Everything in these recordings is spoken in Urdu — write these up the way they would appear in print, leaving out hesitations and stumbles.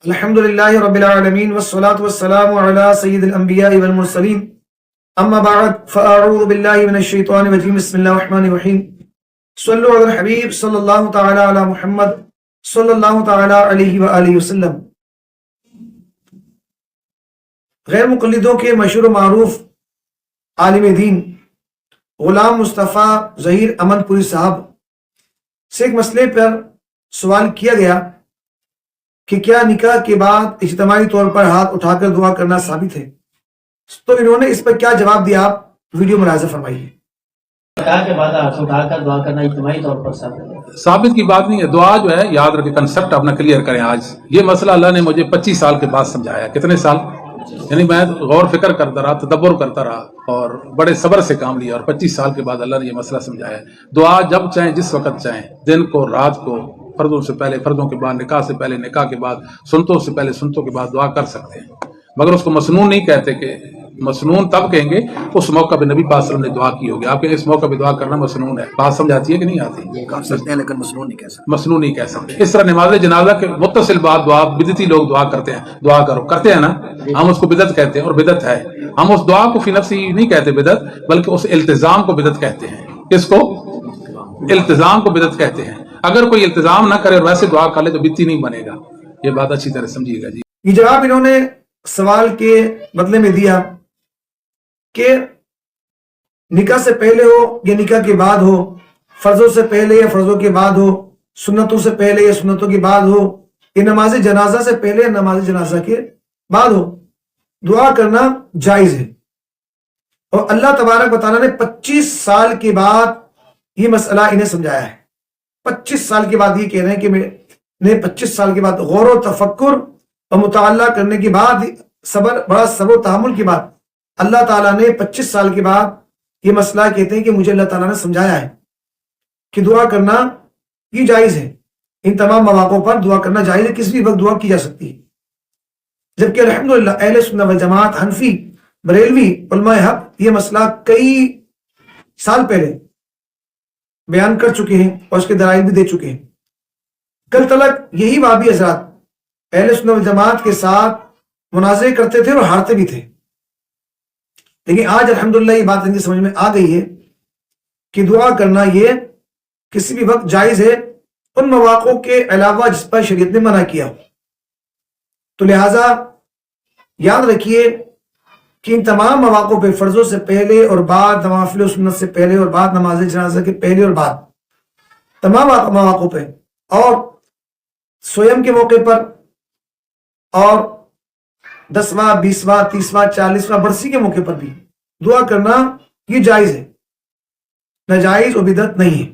الحمد للہ رب العالمین والصلاة والسلام علی سید الانبیاء والمرسلین اما بعد فاعوذ باللہ من الشیطان الرجیم بسم اللہ الرحمن الرحیم صلو علی الحبیب صلی اللہ تعالی علی محمد صلی اللہ تعالی علیہ وآلہ وسلم۔ غیر مقلدوں کے مشہور و معروف عالم دین غلام مصطفیٰ ظہیر امن پوری صاحب سے ایک مسئلے پر سوال کیا گیا کہ کیا نکاح کے بعد اجتماعی طور پر ہاتھ اٹھا کر دعا کرنا ثابت ہے؟ تو انہوں نے اس پر کیا جواب دیا، آپ ویڈیو ملاحظہ فرمائیے۔ نکاح کے بعد ہاتھ اٹھا کر دعا کرنا اجتماعی طور پر ثابت کی بات نہیں ہے۔ دعا جو ہے، یاد رکھیں، کنسپٹ اپنا کلیئر کریں۔ آج یہ مسئلہ اللہ نے مجھے 25 سال کے بعد سمجھایا۔ کتنے سال؟ یعنی میں غور فکر کرتا رہا، تدبر کرتا رہا اور بڑے صبر سے کام لیا، اور 25 سال کے بعد اللہ نے یہ مسئلہ سمجھایا۔ دعا جب چاہیں، جس وقت چاہیں، دن کو، رات کو، فردوں سے پہلے، فردوں کے بعد، نکاح سے پہلے، نکاح کے بعد، سنتوں سے پہلے، سنتوں کے بعد دعا کر سکتے ہیں، مگر اس کو مسنون نہیں کہتے۔ کہ مسنون تب کہیں گے اس موقع پہ نبی پاک صلی اللہ علیہ وسلم نے دعا کی ہوگی۔ آپ کے اس موقع پہ دعا کرنا مسنون ہے۔ بات سمجھ آتی ہے کہ نہیں آتی؟ کر سکتے ہیں لیکن مسنون نہیں کہہ سکتے۔ مسنون نہیں کہہ سکتے۔ اس طرح نماز جنازہ کے متصل بعد دعا، بدعتی لوگ دعا کرتے ہیں، دعا کرو کرتے ہیں نا، ہم اس کو بدعت کہتے ہیں، اور بدعت ہے۔ ہم اس دعا کو فی نفسی نہیں کہتے بدعت، بلکہ اس التزام کو بدعت کہتے ہیں۔ کس کو؟ التزام کو بدعت کہتے ہیں۔ اگر کوئی التزام نہ کرے اور ویسے دعا کر لے تو بدعتی نہیں بنے گا۔ یہ بات اچھی طرح سمجھیے گا جی۔ یہ جواب انہوں نے سوال کے بدلے میں دیا کہ نکاح سے پہلے ہو یا نکاح کے بعد ہو، فرضوں سے پہلے یا فرضوں کے بعد ہو، سنتوں سے پہلے یا سنتوں کے بعد ہو، یہ نماز جنازہ سے پہلے یا نماز جنازہ کے بعد ہو، دعا کرنا جائز ہے۔ اور اللہ تبارک و تعالیٰ نے 25 سال کے بعد یہ مسئلہ انہیں سمجھایا ہے۔ 25 سال کے بعد یہ کہہ رہے ہیں کہ میں نے 25 سال کے بعد غور و تفکر اور مطالعہ کرنے کے بعد، بڑا صبر و تحمل کے بعد، اللہ تعالیٰ نے 25 سال کے بعد یہ مسئلہ کہتے ہیں کہ مجھے اللہ تعالیٰ نے سمجھایا ہے کہ دعا کرنا یہ جائز ہے۔ ان تمام مواقعوں پر دعا کرنا جائز ہے، کسی بھی وقت دعا کی جا سکتی ہے۔ جبکہ الحمدللہ اہل سنت والجماعت، حنفی، بریلوی، علماء حق یہ مسئلہ کئی سال پہلے بیان کر چکے ہیں اور اس کے دلائل بھی دے چکے ہیں۔ کل تلک یہی وہابی حضرات اہل سنت والجماعت کے ساتھ مناظرے کرتے تھے اور ہارتے بھی تھے، لیکن آج الحمدللہ یہ بات ان کی سمجھ میں آ گئی ہے کہ دعا کرنا یہ کسی بھی وقت جائز ہے، ان مواقعوں کے علاوہ جس پر شریعت نے منع کیا ہو۔ تو لہٰذا یاد رکھیے کہ ان تمام مواقعوں پہ، فرضوں سے پہلے اور بعد، نوافل و سنت سے پہلے اور بعد، نماز جنازہ کے پہلے اور بعد، تمام مواقعوں پہ، اور سویم کے موقع پر، اور 10واں، 20واں، 30واں، 40واں برسی کے موقع پر بھی دعا کرنا یہ جائز ہے، ناجائز و بدعت نہیں ہے۔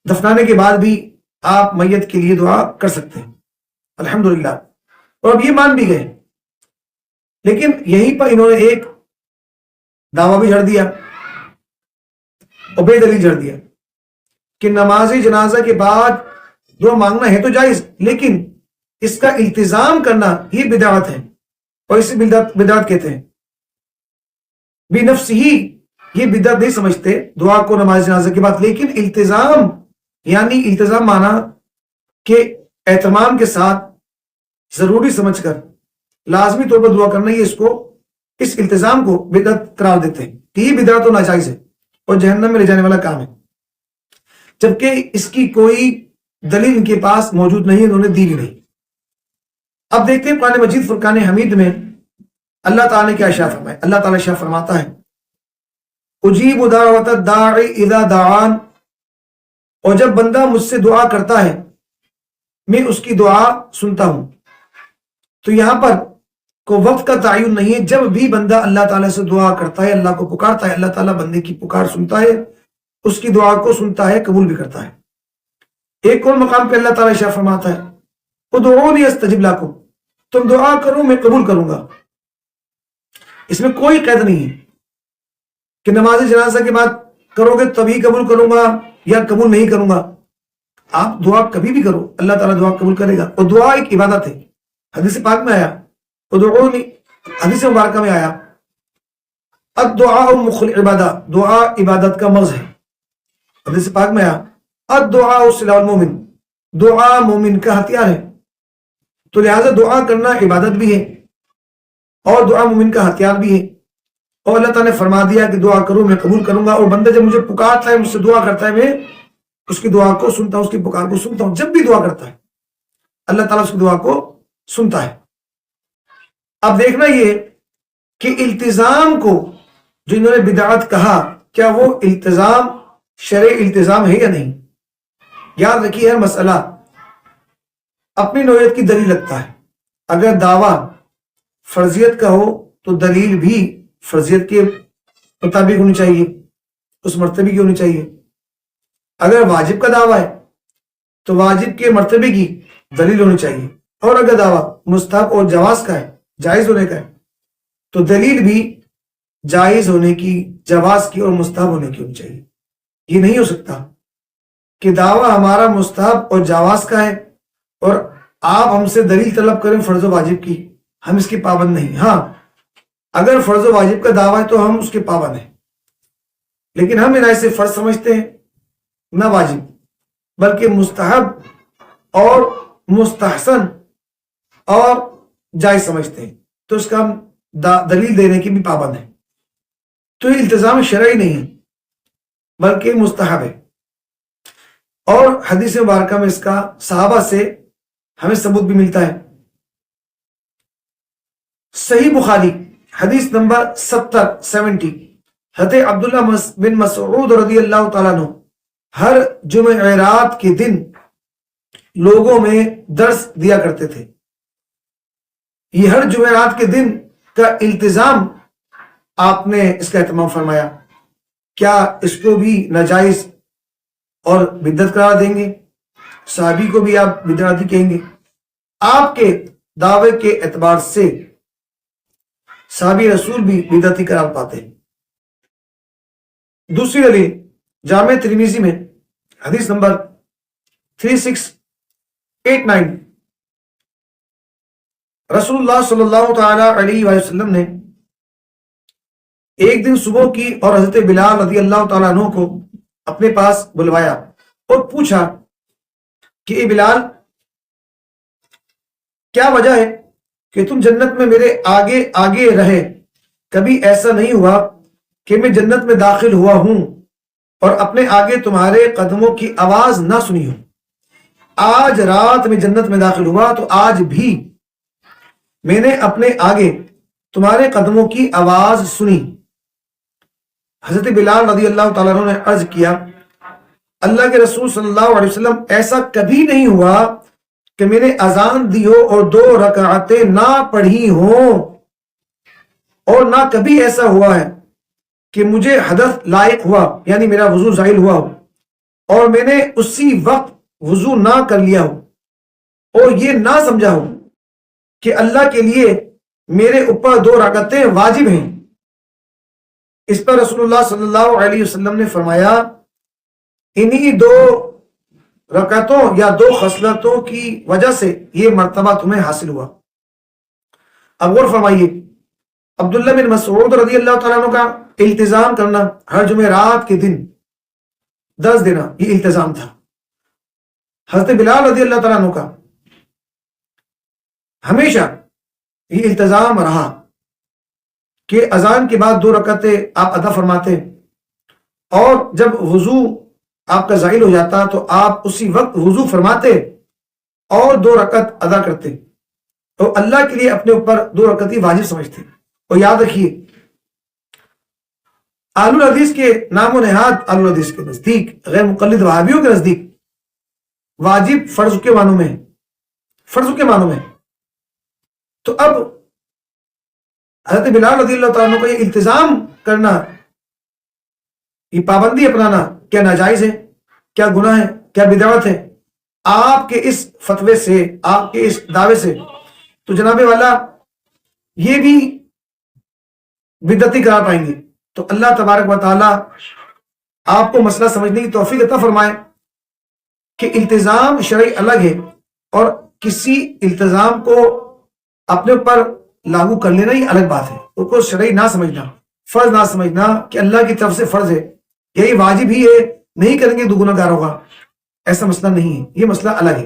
دفنانے کے بعد بھی آپ میت کے لیے دعا کر سکتے ہیں الحمدللہ، اور اب یہ مان بھی گئے۔ لیکن یہیں پر انہوں نے ایک دعویٰ بھی جھڑ دیا، عبید علی جھڑ دیا کہ نماز جنازہ کے بعد دعا مانگنا ہے تو جائز، لیکن اس کا التزام کرنا یہ بدعت ہے، اور اسے بدعت کہتے ہیں۔ بنفس ہی یہ بدعت نہیں سمجھتے دعا کو نماز جنازہ کے بعد، لیکن التزام، یعنی التزام مانا کہ اہتمام کے ساتھ ضروری سمجھ کر لازمی طور پر دعا کرنا، یہ اس التزام کو بدعت قرار دیتے ہیں کہ یہ بدعت و ناجائز ہے اور جہنم میں لے جانے والا کام ہے، جبکہ اس کی کوئی دلیل ان کے پاس موجود نہیں ہے، انہوں نے دی بھی نہیں۔ اب دیکھتے ہیں قرآن مجید فرقان حمید میں اللہ تعالیٰ نے کیا ارشاد فرمایا۔ اللہ تعالیٰ ارشاد فرماتا ہے اجیب دعوت الداعی اذا دعان، اور جب بندہ مجھ سے دعا کرتا ہے میں اس کی دعا سنتا ہوں۔ تو یہاں پر کوئی وقت کا تعین نہیں ہے، جب بھی بندہ اللہ تعالیٰ سے دعا کرتا ہے، اللہ کو پکارتا ہے، اللہ تعالیٰ بندے کی پکار سنتا ہے، اس کی دعا کو سنتا ہے، قبول بھی کرتا ہے۔ ایک اور مقام پہ اللہ تعالیٰ ارشاد فرماتا ہے ادعونی استجب لکم، تم دعا کرو میں قبول کروں گا۔ اس میں کوئی قید نہیں ہے کہ نماز جنازہ کے بعد کرو گے تبھی قبول کروں گا یا قبول نہیں کروں گا۔ آپ دعا کبھی بھی کرو، اللہ تعالیٰ دعا قبول کرے گا، اور دعا ایک عبادت ہے۔ حدیث پاک میں آیا ادعونی، حدیث مبارکہ میں آیا الدعاء مخ العبادہ، دعا عبادت کا مغز ہے۔ حدیث پاک میں آیا الدعاء سلاح المومن، دعا مومن کا ہتھیار ہے۔ تو لہٰذا دعا کرنا عبادت بھی ہے اور دعا مومن کا ہتھیار بھی ہے، اور اللہ تعالیٰ نے فرما دیا کہ دعا کرو میں قبول کروں گا، اور بندہ جب مجھے پکارتا ہے، مجھ سے دعا کرتا ہے، میں اس کی دعا کو سنتا ہوں، اس کی پکار کو سنتا ہوں۔ جب بھی دعا کرتا ہے اللہ تعالیٰ اس کی دعا کو سنتا ہے۔ اب دیکھنا یہ کہ التزام کو جو انہوں نے بدعت کہا، کیا وہ التزام شرعی التزام ہے یا نہیں؟ یاد رکھیے ہر مسئلہ اپنی نوعیت کی دلیل لگتا ہے۔ اگر دعویٰ فرضیت کا ہو تو دلیل بھی فرضیت کے مطابق ہونی چاہیے، اس مرتبے کی ہونی چاہیے۔ اگر واجب کا دعویٰ ہے تو واجب کے مرتبے کی دلیل ہونی چاہیے، اور اگر دعویٰ مستحب اور جواز کا ہے، جائز ہونے کا ہے، تو دلیل بھی جائز ہونے کی، جواز کی اور مستحب ہونے کی ہونی چاہیے۔ یہ نہیں ہو سکتا کہ دعویٰ ہمارا مستحب اور جواز کا ہے اور آپ ہم سے دلیل طلب کریں فرض و واجب کی، ہم اس کی پابند نہیں۔ ہاں اگر فرض و واجب کا دعویٰ ہے تو ہم اس کے پابند ہیں، لیکن ہم انہیں سے فرض سمجھتے ہیں، نہ واجب، بلکہ مستحب اور مستحسن اور جائز سمجھتے ہیں، تو اس کا ہم دلیل دینے کی بھی پابند ہیں۔ تو یہ التزام شرعی نہیں ہے بلکہ مستحب ہے، اور حدیث مبارکہ میں اس کا صحابہ سے ہمیں ثبوت بھی ملتا ہے۔ صحیح بخاری حدیث نمبر 70 حضرت عبداللہ بن مسعود رضی اللہ تعالیٰ عنہ ہر جمعرات کے دن لوگوں میں درس دیا کرتے تھے۔ یہ ہر جمعرات کے دن کا التزام آپ نے اس کا اہتمام فرمایا، کیا اس کو بھی ناجائز اور بدعت قرار دیں گے؟ صحابی کو بھی آپ بدعتی کہیں گے؟ آپ کے دعوے کے اعتبار سے صحابی رسول بھی بدعتی قرار پاتے ہیں۔ دوسری دلیل جامع ترمذی میں حدیث نمبر 3689 رسول اللہ صلی اللہ تعالی علیہ وآلہ وسلم نے ایک دن صبح کی اور حضرت بلال رضی اللہ تعالیٰ عنہ کو اپنے پاس بلوایا اور پوچھا کہ اے بلال، کیا وجہ ہے کہ تم جنت میں میرے آگے آگے رہے؟ کبھی ایسا نہیں ہوا کہ میں جنت میں داخل ہوا ہوں اور اپنے آگے تمہارے قدموں کی آواز نہ سنی ہو۔ آج رات میں جنت میں داخل ہوا تو آج بھی میں نے اپنے آگے تمہارے قدموں کی آواز سنی۔ حضرت بلال رضی اللہ تعالیٰ عنہ نے عرض کیا، اللہ کے رسول صلی اللہ علیہ وسلم، ایسا کبھی نہیں ہوا کہ میں نے اذان دی ہو اور 2 رکعتیں نہ پڑھی ہوں، اور نہ کبھی ایسا ہوا ہے کہ مجھے حدث لائق ہوا، یعنی میرا وضو زائل ہوا ہو اور میں نے اسی وقت وضو نہ کر لیا ہو اور یہ نہ سمجھا ہو کہ اللہ کے لیے میرے اوپر 2 رکعتیں واجب ہیں۔ اس پر رسول اللہ صلی اللہ علیہ وسلم نے فرمایا، انہی 2 رکعتوں یا 2 خصلتوں کی وجہ سے یہ مرتبہ تمہیں حاصل ہوا۔ اب غور فرمائیے، عبداللہ بن مسعود رضی اللہ تعالیٰ عنہ کا التزام کرنا، ہر جمعرات کے دن درس دینا، یہ التزام تھا۔ حضرت بلال رضی اللہ تعالیٰ عنہ کا ہمیشہ یہ التزام رہا کہ اذان کے بعد 2 رکعتیں آپ ادا فرماتے، اور جب وضو آپ کا زائل ہو جاتا تو آپ اسی وقت وضو فرماتے اور 2 رکعت ادا کرتے، تو اللہ کے لیے اپنے اوپر 2 رکعت ہی واجب سمجھتے۔ اور یاد رکھیے، اہل الحدیث کے نام و نہاد، اہل الحدیث کے نزدیک، غیر مقلد وہابیوں کے نزدیک، واجب فرض کے معنوں میں، فرض کے معنوں میں۔ تو اب حضرت بلال رضی اللہ تعالیٰ عنہ کو یہ التزام کرنا، یہ پابندی اپنانا، کیا ناجائز ہے؟ کیا گناہ ہے؟ کیا بدعت ہے؟ آپ کے اس فتوے سے، آپ کے اس دعوے سے تو جناب والا یہ بھی بدعتی قرار پائیں گے۔ تو اللہ تبارک و تعالی آپ کو مسئلہ سمجھنے کی توفیق عطا فرمائے کہ التزام شرعی الگ ہے، اور کسی التزام کو اپنے اوپر لاگو کر لینا ہی الگ بات ہے، اس کو شرعی نہ سمجھنا، فرض نہ سمجھنا کہ اللہ کی طرف سے فرض ہے، یہی واجب ہی ہے، نہیں کریں گے تو گناہ گار ہوگا، ایسا مسئلہ نہیں ہے، یہ مسئلہ الگ ہے۔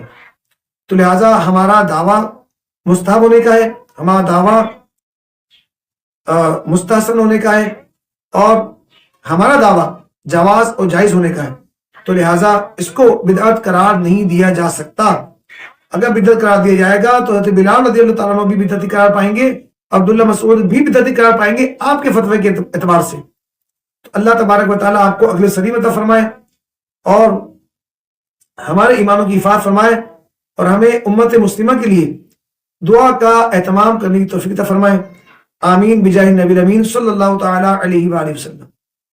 تو لہٰذا ہمارا دعویٰ مستحب ہونے کا ہے، ہمارا دعویٰ مستحسن ہونے کا ہے، اور ہمارا دعویٰ جواز اور جائز ہونے کا ہے، تو لہٰذا اس کو بدعت قرار نہیں دیا جا سکتا۔ اگر بدعت قرار دیا جائے گا تو حضرت بلال رضی اللہ تعالیٰ عنہ بھی بدعتی قرار پائیں گے، عبداللہ مسعود بھی بدعتی قرار پائیں گے آپ کے فتوے کے اعتبار سے۔ تو اللہ تبارک و تعالیٰ آپ کو اگلے صدی میں عطا فرمائے اور ہمارے ایمانوں کی حفاظت فرمائے، اور ہمیں امت مسلمہ کے لیے دعا کا اہتمام کرنے کی توفیق عطا فرمائے۔ آمین بجاہ نبی الامین صلی اللہ تعالیٰ علیہ وآلہ وسلم۔